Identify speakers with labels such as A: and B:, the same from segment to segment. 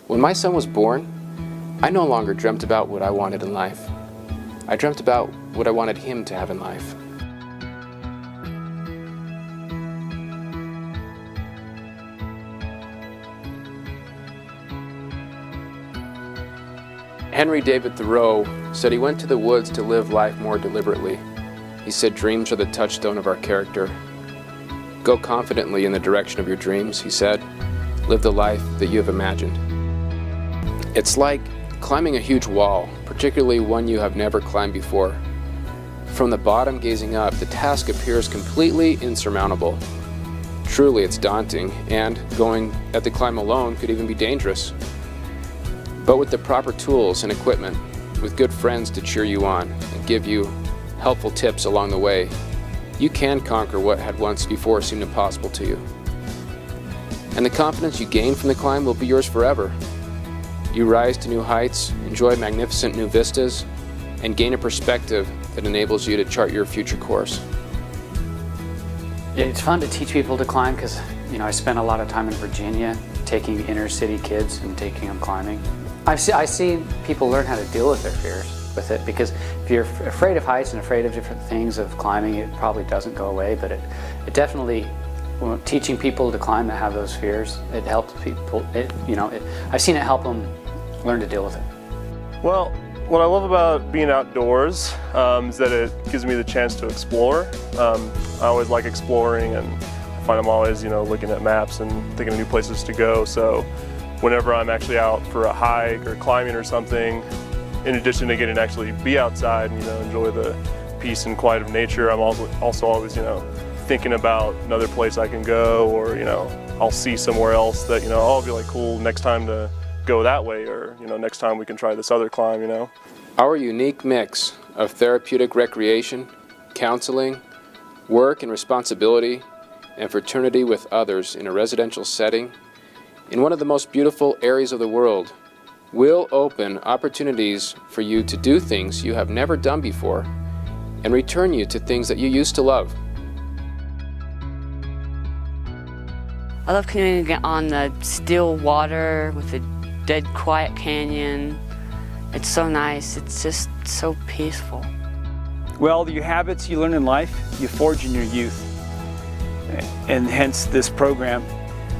A: When my son was born, I no longer dreamt about what I wanted in life. I dreamt about what I wanted him to have in life. Henry David Thoreau said he went to the woods to live life more deliberately. He said dreams are the touchstone of our character. Go confidently in the direction of your dreams, he said. Live the life that you have imagined. It's like climbing a huge wall, particularly one you have never climbed before. From the bottom gazing up, the task appears completely insurmountable. Truly, it's daunting, and going at the climb alone could even be dangerous. But with the proper tools and equipment, with good friends to cheer you on and give you helpful tips along the way, you can conquer what had once before seemed impossible to you. And the confidence you gain from the climb will be yours forever. You rise to new heights, enjoy magnificent new vistas, and gain a perspective that enables you to chart your future course.
B: It's fun to teach people to climb because, I spent a lot of time in Virginia taking inner city kids and taking them climbing. I see people learn how to deal with their fears with it, because if you're afraid of heights and afraid of different things of climbing, it probably doesn't go away, but it definitely, teaching people to climb that have those fears, it helps people. I've seen it help them learn to deal with it.
C: Well, what I love about being outdoors is that it gives me the chance to explore. I always like exploring, and I find I'm always, looking at maps and thinking of new places to go. So whenever I'm actually out for a hike or climbing or something, in addition to getting to actually be outside and enjoy the peace and quiet of nature, I'm also always thinking about another place I can go, or I'll see somewhere else that I'll be like, cool, next time to go that way, or next time we can try this other climb.
A: Our unique mix of therapeutic recreation, counseling, work and responsibility, and fraternity with others in a residential setting in one of the most beautiful areas of the world will open opportunities for you to do things you have never done before and return you to things that you used to love.
D: I love canoeing on the still water with the dead quiet canyon. It's so nice. It's just so peaceful.
E: Well, your habits you learn in life, you forge in your youth, and hence this program.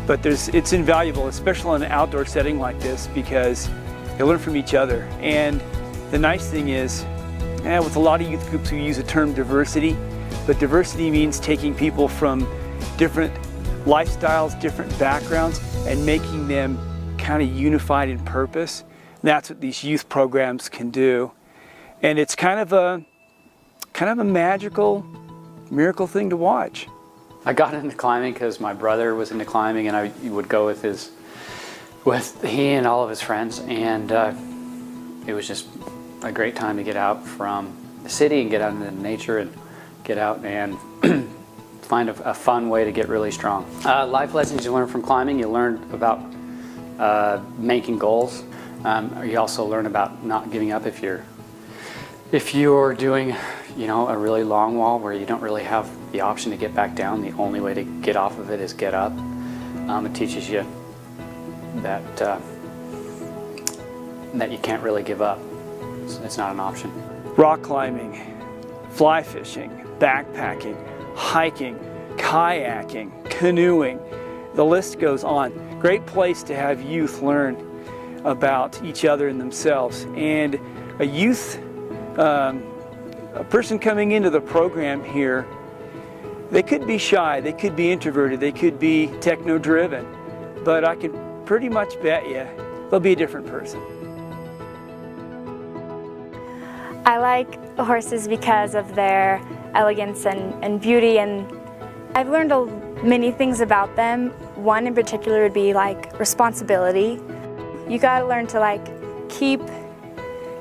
E: But it's invaluable, especially in an outdoor setting like this, because you learn from each other. And the nice thing is, with a lot of youth groups, we use the term diversity, but diversity means taking people from different lifestyles, different backgrounds, and making them kind of unified in purpose. And that's what these youth programs can do. And it's kind of a magical, miracle thing to watch.
B: I got into climbing because my brother was into climbing, and I would go with he and all of his friends, and it was just a great time to get out from the city and get out into nature and get out and find a fun way to get really strong. Life lessons you learn from climbing: you learn about making goals. You also learn about not giving up if you're doing a really long wall where you don't really have the option to get back down. The only way to get off of it is get up. It teaches you that you can't really give up. It's not an option.
E: Rock climbing, fly fishing, backpacking, hiking, kayaking, canoeing, the list goes on. Great place to have youth learn about each other and themselves. And a person coming into the program here, they could be shy, they could be introverted, they could be techno-driven, but I can pretty much bet you they'll be a different person.
F: I like horses because of their elegance and beauty, and I've learned many things about them. One in particular would be like responsibility. You gotta learn to keep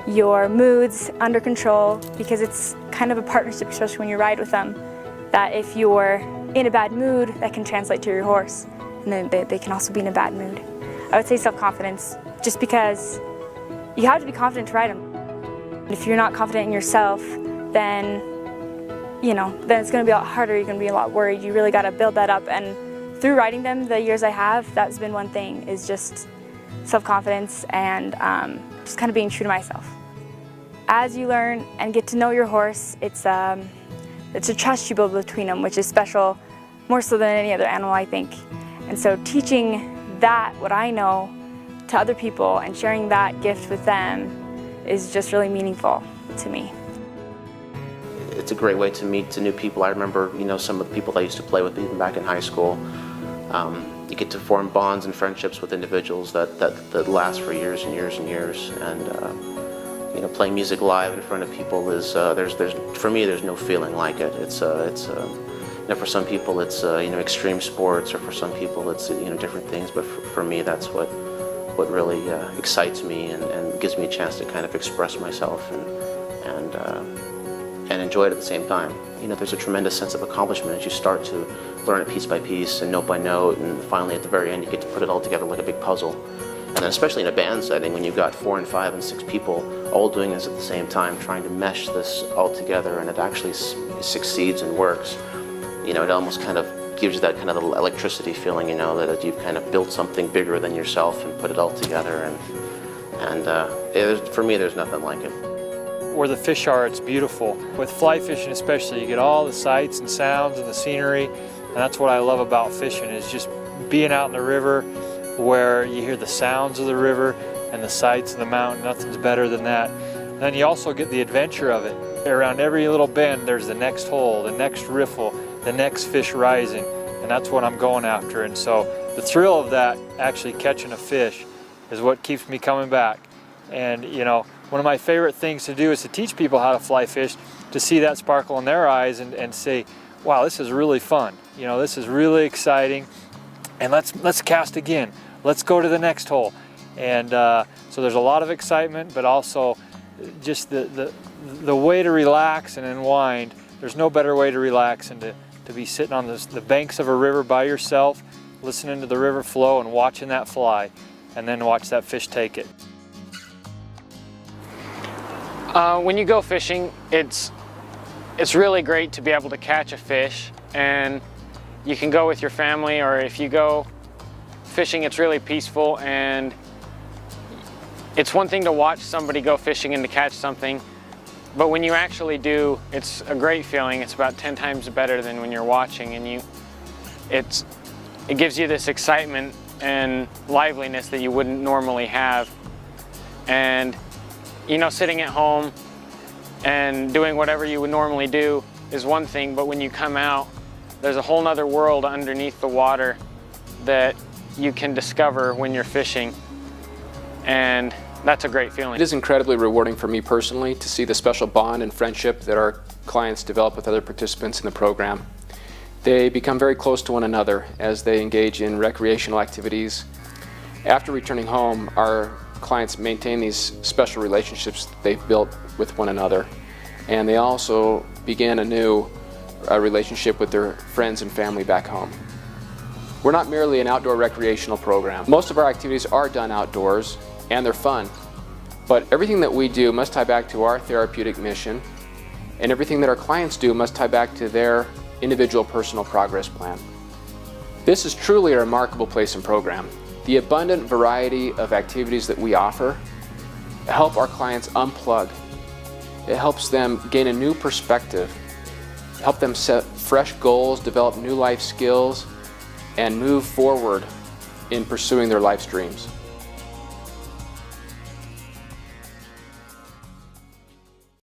F: your moods under control, because it's kind of a partnership, especially when you ride with them, that if you're in a bad mood, that can translate to your horse, and then they can also be in a bad mood. I would say self-confidence, just because you have to be confident to ride them. If you're not confident in yourself, then it's going to be a lot harder. You're going to be a lot worried. You really got to build that up, and through riding them the years I have, that's been one thing, is just self-confidence, and just kind of being true to myself. As you learn and get to know your horse, it's a trust you build between them, which is special, more so than any other animal, I think. And so teaching that, what I know, to other people and sharing that gift with them is just really meaningful to me.
G: It's a great way to meet new people. I remember, some of the people I used to play with even back in high school. You get to form bonds and friendships with individuals that last for years and years and years. And playing music live in front of people is for me there's no feeling like it. It's for some people it's extreme sports, or for some people it's different things. But for me, that's what really excites me and gives me a chance to kind of express myself and enjoy it at the same time. There's a tremendous sense of accomplishment as you start to learn it piece by piece and note by note, and finally at the very end you get to put it all together like a big puzzle. And then especially in a band setting, when you've got 4 and 5 and 6 people all doing this at the same time, trying to mesh this all together, and it actually succeeds and works, it almost kind of gives you that kind of electricity feeling, that you've kind of built something bigger than yourself and put it all together. And for me, there's nothing like it.
H: Where the fish are, it's beautiful. With fly fishing especially, you get all the sights and sounds and the scenery, and that's what I love about fishing, is just being out in the river where you hear the sounds of the river and the sights of the mountain. Nothing's better than that. And then you also get the adventure of it. Around every little bend, there's the next hole, the next riffle, the next fish rising, and that's what I'm going after. And so the thrill of that, actually catching a fish, is what keeps me coming back. And one of my favorite things to do is to teach people how to fly fish, to see that sparkle in their eyes and say, wow, this is really fun. This is really exciting, and let's cast again. Let's go to the next hole. And so there's a lot of excitement, but also just the way to relax and unwind. There's no better way to relax than to be sitting on the banks of a river by yourself, listening to the river flow and watching that fly, and then watch that fish take it.
B: When you go fishing, it's really great to be able to catch a fish, and you can go with your family, or if you go fishing, it's really peaceful. And it's one thing to watch somebody go fishing and to catch something, but when you actually do, it's a great feeling. It's about 10 times better than when you're watching, and it gives you this excitement and liveliness that you wouldn't normally have. And sitting at home and doing whatever you would normally do is one thing, but when you come out, there's a whole nother world underneath the water that you can discover when you're fishing, and that's a great feeling.
A: It is incredibly rewarding for me personally to see the special bond and friendship that our clients develop with other participants in the program. They become very close to one another as they engage in recreational activities. After returning home, our clients maintain these special relationships that they've built with one another, and they also begin a new relationship with their friends and family back home. We're not merely an outdoor recreational program. Most of our activities are done outdoors, and they're fun, but everything that we do must tie back to our therapeutic mission, and everything that our clients do must tie back to their individual personal progress plan. This is truly a remarkable place and program. The abundant variety of activities that we offer help our clients unplug. It helps them gain a new perspective, help them set fresh goals, develop new life skills, and move forward in pursuing their life's dreams.